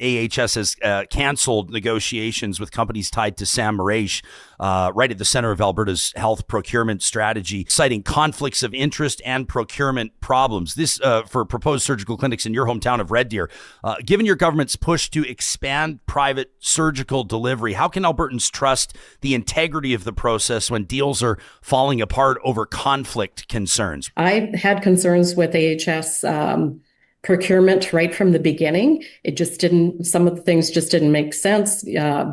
AHS has canceled negotiations with companies tied to Sam Mraiche, right at the center of Alberta's health procurement strategy, citing conflicts of interest and procurement problems. This for proposed surgical clinics in your hometown of Red Deer. Given your government's push to expand private surgical delivery, how can Albertans trust the integrity of the process when deals are falling apart over conflict concerns? I had concerns with AHS procurement right from the beginning. It just didn't, some of the things just didn't make sense.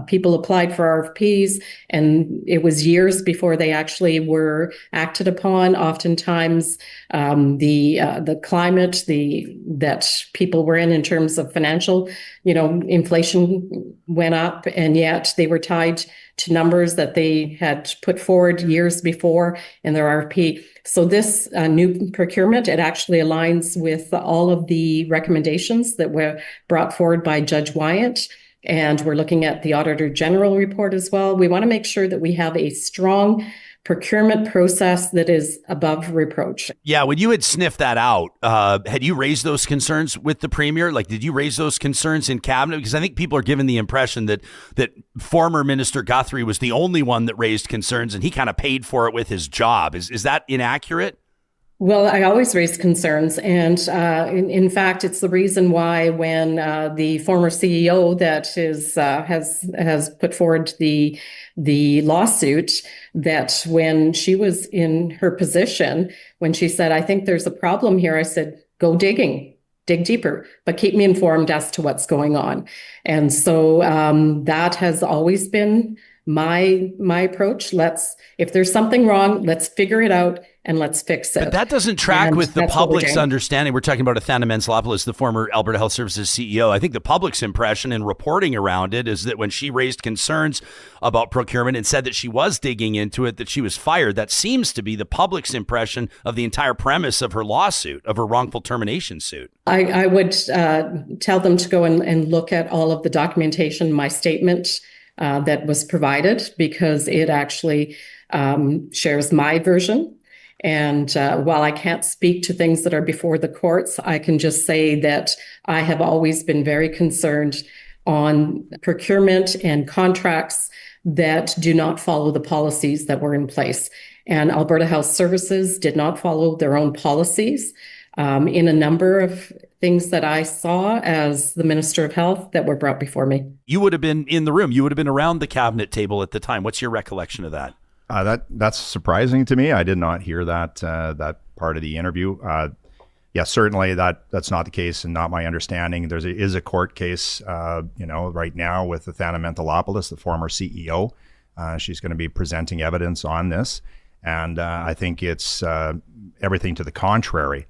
People applied for RFPs and it was years before they actually were acted upon. Oftentimes, the climate that people were in terms of financial, inflation went up, and yet they were tied to numbers that they had put forward years before in their RFP. So this new procurement, it actually aligns with all of the recommendations that were brought forward by Judge Wyatt. And we're looking at the Auditor General report as well. We want to make sure that we have a strong procurement process that is above reproach. Yeah, when you had sniffed that out, had you raised those concerns with the Premier? Like, did you raise those concerns in Cabinet? Because I think people are given the impression that former Minister Guthrie was the only one that raised concerns and he kind of paid for it with his job. Is that inaccurate? Well, I always raise concerns. And in fact, it's the reason why when the former CEO that has put forward the lawsuit, that when she was in her position, when she said, I think there's a problem here, I said, go digging. Dig deeper, but keep me informed as to what's going on. And so that has always been my approach. If there's something wrong, let's figure it out and let's fix it. But that doesn't track with the public's understanding. We're talking about Athana Mentzelopoulos, the former Alberta Health Services CEO. I think the public's impression and reporting around it is that when she raised concerns about procurement and said that she was digging into it, that she was fired. That seems to be the public's impression of the entire premise of her lawsuit, of her wrongful termination suit. I would tell them to go and look at all of the documentation, my statement that was provided, because it actually shares my version. And while I can't speak to things that are before the courts, I can just say that I have always been very concerned on procurement and contracts that do not follow the policies that were in place. And Alberta Health Services did not follow their own policies in a number of things that I saw as the Minister of Health that were brought before me. You would have been in the room. You would have been around the cabinet table at the time. What's your recollection of that? That's surprising to me. I did not hear that part of the interview. Certainly that's not the case and not my understanding. There is a court case, right now with Athana Mentzelopoulos, the former CEO. She's going to be presenting evidence on this, and I think it's everything to the contrary.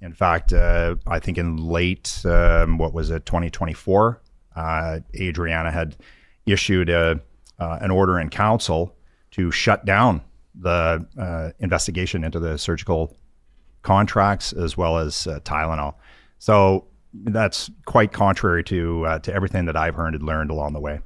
In fact, I think in late 2024, Adriana had issued an order in council to shut down the investigation into the surgical contracts as well as Tylenol. So that's quite contrary to everything that I've heard and learned along the way.